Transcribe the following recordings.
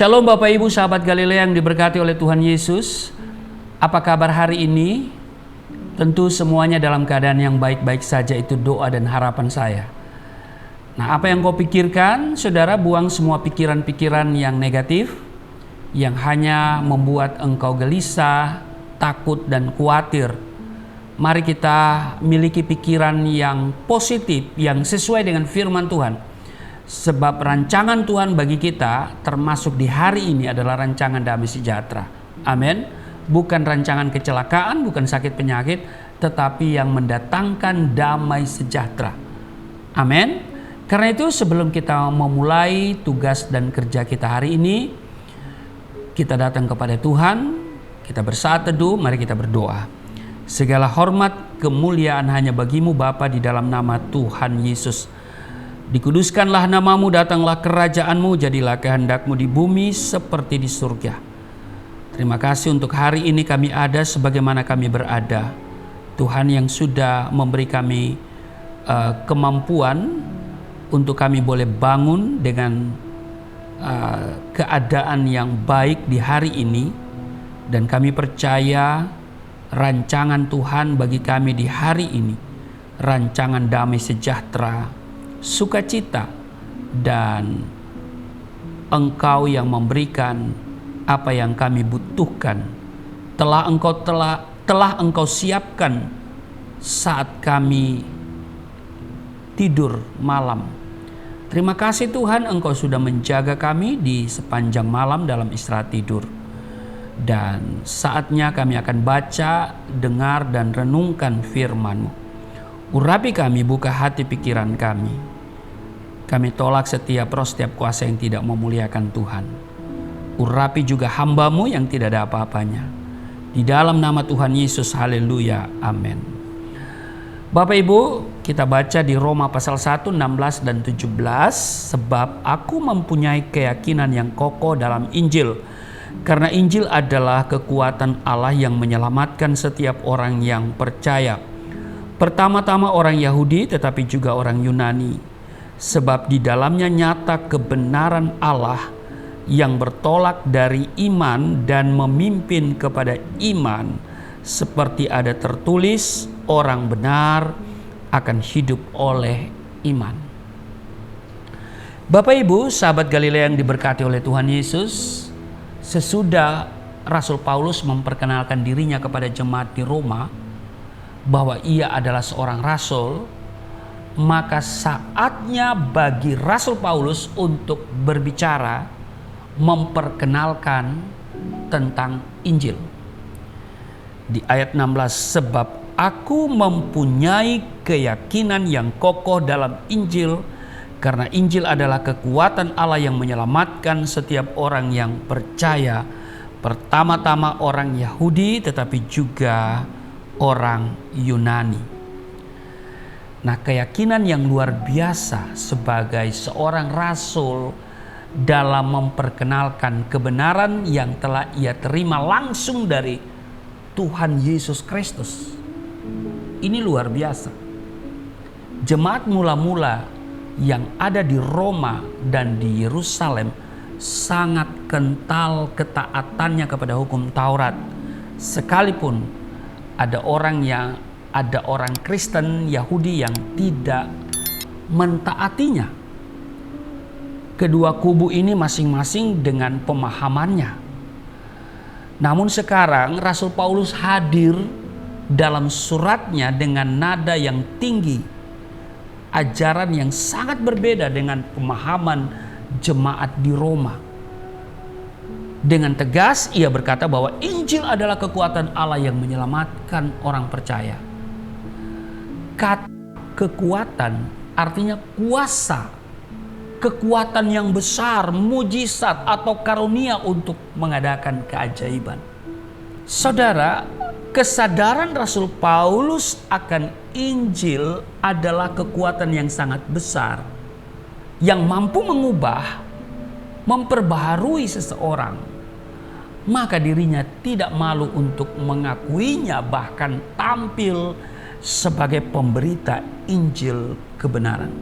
Shalom Bapak Ibu sahabat Galilea yang diberkati oleh Tuhan Yesus. Apa kabar hari ini? Tentu semuanya dalam keadaan yang baik-baik saja, itu doa dan harapan saya. Nah, apa yang kau pikirkan, saudara, buang semua pikiran-pikiran yang negatif, yang hanya membuat engkau gelisah, takut dan khawatir. Mari kita miliki pikiran yang positif, yang sesuai dengan firman Tuhan. Sebab rancangan Tuhan bagi kita termasuk di hari ini adalah rancangan damai sejahtera. Amin. Bukan rancangan kecelakaan, bukan sakit penyakit, tetapi yang mendatangkan damai sejahtera. Amin. Karena itu sebelum kita memulai tugas dan kerja kita hari ini, kita datang kepada Tuhan, kita bersaat teduh, mari kita berdoa. Segala hormat, kemuliaan hanya bagimu Bapa, di dalam nama Tuhan Yesus. Dikuduskanlah namamu, datanglah kerajaanmu, jadilah kehendakmu di bumi seperti di surga. Terima kasih untuk hari ini kami ada sebagaimana kami berada. Tuhan yang sudah memberi kami kemampuan untuk kami boleh bangun dengan keadaan yang baik di hari ini. Dan kami percaya rancangan Tuhan bagi kami di hari ini, rancangan damai sejahtera, sukacita, dan Engkau yang memberikan apa yang kami butuhkan. Telah Engkau siapkan saat kami tidur malam. Terima kasih Tuhan, Engkau sudah menjaga kami di sepanjang malam dalam istirahat tidur. Dan saatnya kami akan baca, dengar, dan renungkan firman-Mu. Urapi kami, buka hati pikiran kami. Kami tolak setiap roh, setiap kuasa yang tidak memuliakan Tuhan. Urapi juga hamba-Mu yang tidak ada apa-apanya. Di dalam nama Tuhan Yesus, haleluya, amin. Bapak Ibu, kita baca di Roma pasal 1, 16 dan 17. Sebab aku mempunyai keyakinan yang kokoh dalam Injil. Karena Injil adalah kekuatan Allah yang menyelamatkan setiap orang yang percaya. Pertama-tama orang Yahudi, tetapi juga orang Yunani. Sebab di dalamnya nyata kebenaran Allah yang bertolak dari iman dan memimpin kepada iman. Seperti ada tertulis, orang benar akan hidup oleh iman. Bapak Ibu, sahabat Galilea yang diberkati oleh Tuhan Yesus. Sesudah Rasul Paulus memperkenalkan dirinya kepada jemaat di Roma, bahwa ia adalah seorang rasul, maka saatnya bagi Rasul Paulus untuk berbicara, memperkenalkan tentang Injil. Di ayat 16, sebab aku mempunyai keyakinan yang kokoh dalam Injil, karena Injil adalah kekuatan Allah yang menyelamatkan setiap orang yang percaya, pertama-tama orang Yahudi tetapi juga orang Yunani. Nah, keyakinan yang luar biasa sebagai seorang rasul dalam memperkenalkan kebenaran yang telah ia terima langsung dari Tuhan Yesus Kristus. Ini luar biasa. Jemaat mula-mula yang ada di Roma dan di Yerusalem sangat kental ketaatannya kepada hukum Taurat. Sekalipun ada orang Kristen Yahudi yang tidak mentaatinya. Kedua kubu ini masing-masing dengan pemahamannya. Namun sekarang Rasul Paulus hadir dalam suratnya dengan nada yang tinggi, ajaran yang sangat berbeda dengan pemahaman jemaat di Roma. Dengan tegas ia berkata bahwa Injil adalah kekuatan Allah yang menyelamatkan orang percaya. Kata kekuatan artinya kuasa, kekuatan yang besar, mujizat atau karunia untuk mengadakan keajaiban. Saudara, kesadaran Rasul Paulus akan Injil adalah kekuatan yang sangat besar, yang mampu mengubah, memperbaharui seseorang. Maka dirinya tidak malu untuk mengakuinya, bahkan tampil sebagai pemberita Injil kebenaran.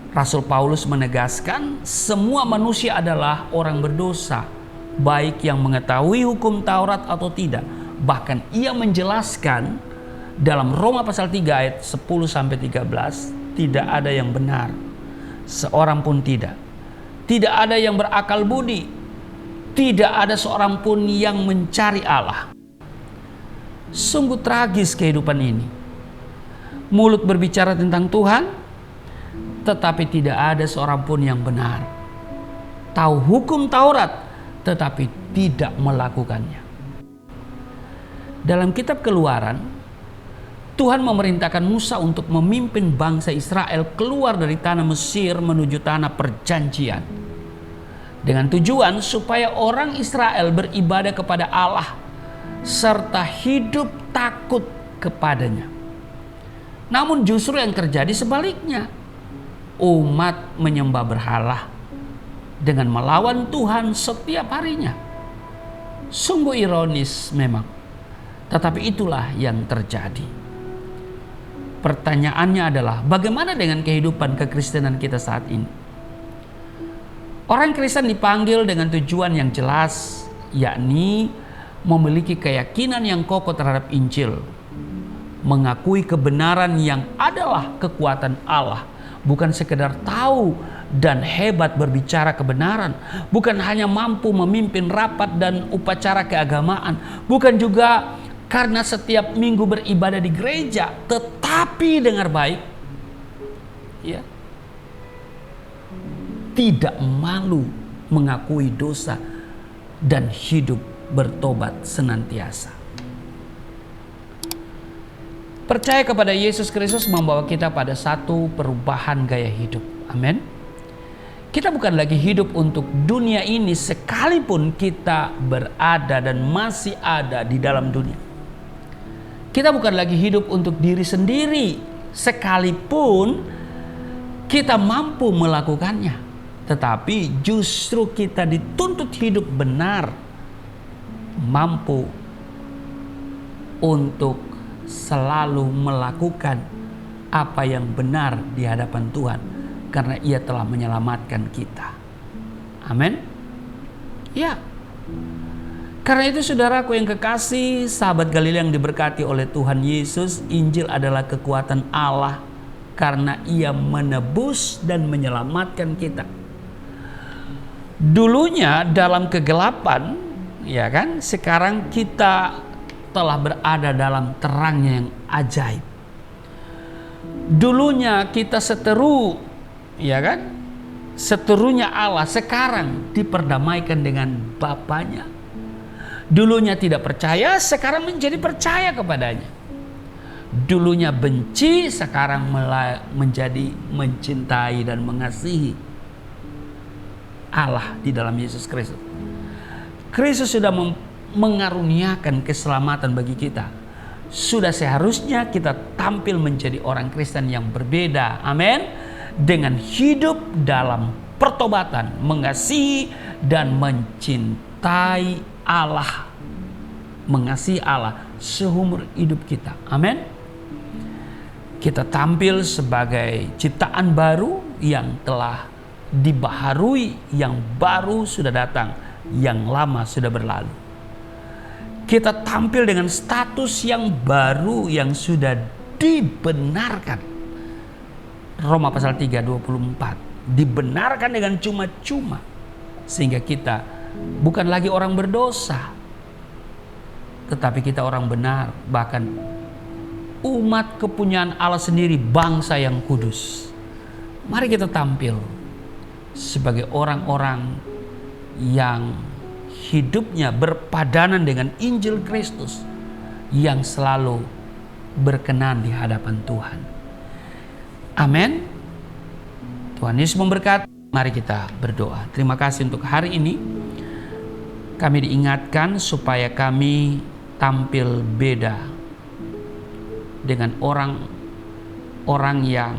Rasul Paulus menegaskan semua manusia adalah orang berdosa, baik yang mengetahui hukum Taurat atau tidak. Bahkan ia menjelaskan dalam Roma pasal 3 ayat 10-13, tidak ada yang benar, seorang pun tidak. Tidak ada yang berakal budi, tidak ada seorang pun yang mencari Allah. Sungguh tragis kehidupan ini. Mulut berbicara tentang Tuhan, tetapi tidak ada seorang pun yang benar. Tahu hukum Taurat, tetapi tidak melakukannya. Dalam kitab Keluaran, Tuhan memerintahkan Musa untuk memimpin bangsa Israel keluar dari tanah Mesir menuju tanah perjanjian. Dengan tujuan supaya orang Israel beribadah kepada Allah serta hidup takut kepadanya. Namun justru yang terjadi sebaliknya. Umat menyembah berhala dengan melawan Tuhan setiap harinya. Sungguh ironis memang. Tetapi itulah yang terjadi. Pertanyaannya adalah bagaimana dengan kehidupan kekristenan kita saat ini? Orang Kristen dipanggil dengan tujuan yang jelas, yakni memiliki keyakinan yang kokoh terhadap Injil, mengakui kebenaran yang adalah kekuatan Allah, bukan sekedar tahu dan hebat berbicara kebenaran, bukan hanya mampu memimpin rapat dan upacara keagamaan, bukan juga karena setiap minggu beribadah di gereja, tetapi dengar baik, ya, tidak malu mengakui dosa dan hidup bertobat senantiasa. Percaya kepada Yesus Kristus membawa kita pada satu perubahan gaya hidup. Amin. Kita bukan lagi hidup untuk dunia ini sekalipun kita berada dan masih ada di dalam dunia. Kita bukan lagi hidup untuk diri sendiri sekalipun kita mampu melakukannya. Tetapi justru kita dituntut hidup benar, mampu untuk selalu melakukan apa yang benar di hadapan Tuhan, karena Ia telah menyelamatkan kita. Amin. Ya. Karena itu saudaraku yang kekasih, sahabat Galilea yang diberkati oleh Tuhan Yesus, Injil adalah kekuatan Allah karena Ia menebus dan menyelamatkan kita. Dulunya dalam kegelapan, ya kan? Sekarang kita telah berada dalam terangnya yang ajaib. Dulunya kita seteru, ya kan? Seterunya Allah, sekarang diperdamaikan dengan Bapanya. Dulunya tidak percaya, sekarang menjadi percaya kepadanya. Dulunya benci, sekarang menjadi mencintai dan mengasihi Allah di dalam Yesus Kristus. Kristus sudah mengaruniakan keselamatan bagi kita. Sudah seharusnya kita tampil menjadi orang Kristen yang berbeda. Amin. Dengan hidup dalam pertobatan, mengasihi dan mencintai Allah, mengasihi Allah seumur hidup kita. Amin. Kita tampil sebagai ciptaan baru yang telah dibaharui, yang baru sudah datang, yang lama sudah berlalu. Kita tampil dengan status yang baru yang sudah dibenarkan. Roma pasal 3:24, dibenarkan dengan cuma-cuma, sehingga kita bukan lagi orang berdosa, tetapi kita orang benar, bahkan umat kepunyaan Allah sendiri, bangsa yang kudus. Mari kita tampil sebagai orang-orang yang hidupnya berpadanan dengan Injil Kristus, yang selalu berkenan di hadapan Tuhan. Amin. Tuhan Yesus memberkati. Mari kita berdoa. Terima kasih untuk hari ini. Kami diingatkan supaya kami tampil beda dengan orang-orang yang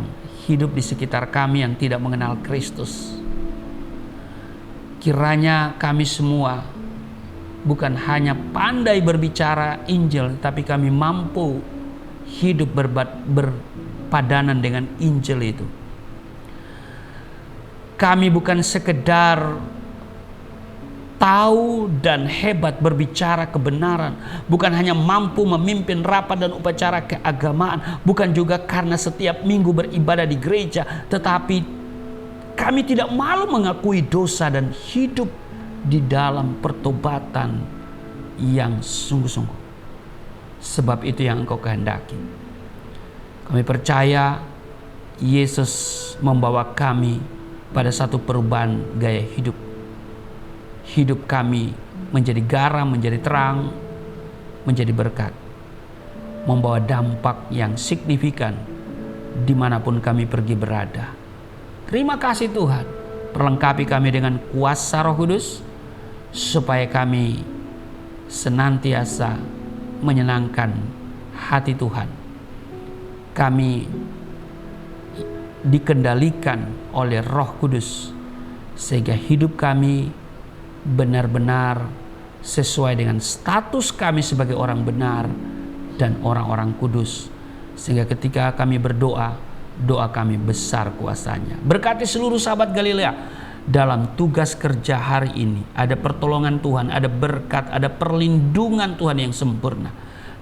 hidup di sekitar kami yang tidak mengenal Kristus. Kiranya kami semua bukan hanya pandai berbicara Injil, tapi kami mampu hidup berpadanan dengan Injil itu. Kami bukan sekedar tahu dan hebat berbicara kebenaran, bukan hanya mampu memimpin rapat dan upacara keagamaan, bukan juga karena setiap minggu beribadah di gereja, tetapi kami tidak malu mengakui dosa dan hidup di dalam pertobatan yang sungguh-sungguh. Sebab itu yang Engkau kehendaki. Kami percaya Yesus membawa kami pada satu perubahan gaya hidup. Hidup kami menjadi garam, menjadi terang, menjadi berkat, membawa dampak yang signifikan dimanapun kami pergi berada. Terima kasih Tuhan, perlengkapi kami dengan kuasa Roh Kudus, supaya kami senantiasa menyenangkan hati Tuhan. Kami dikendalikan oleh Roh Kudus, sehingga hidup kami benar-benar sesuai dengan status kami sebagai orang benar dan orang-orang kudus, sehingga ketika kami berdoa, doa kami besar kuasanya. Berkati seluruh sahabat Galilea dalam tugas kerja hari ini. Ada pertolongan Tuhan, ada berkat, ada perlindungan Tuhan yang sempurna,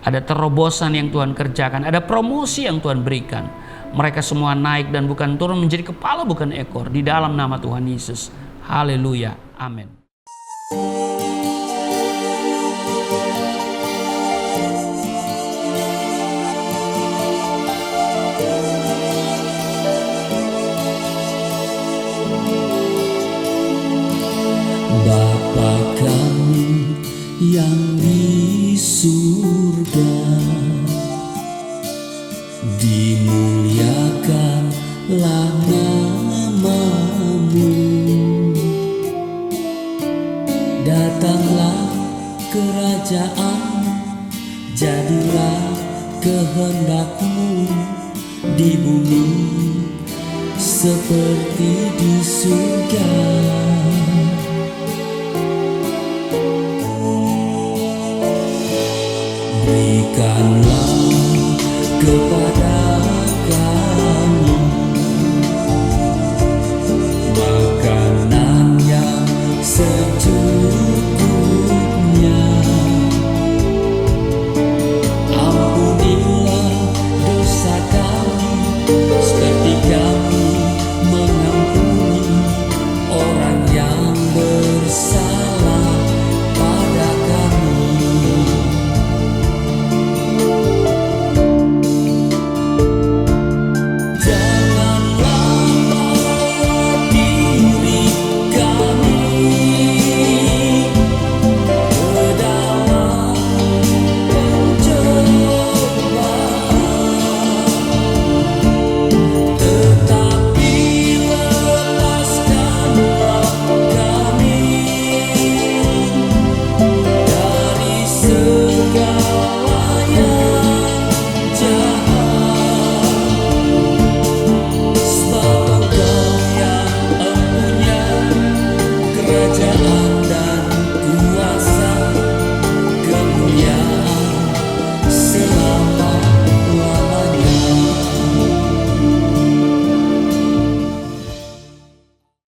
ada terobosan yang Tuhan kerjakan, ada promosi yang Tuhan berikan. Mereka semua naik dan bukan turun, menjadi kepala bukan ekor, di dalam nama Tuhan Yesus. Haleluya, amin. Bapa kami yang di surga, dimuliakanlah nama-Mu. Datanglah kerajaan, jadilah kehendak-Mu di bumi seperti di surga. Berikanlah kepada kami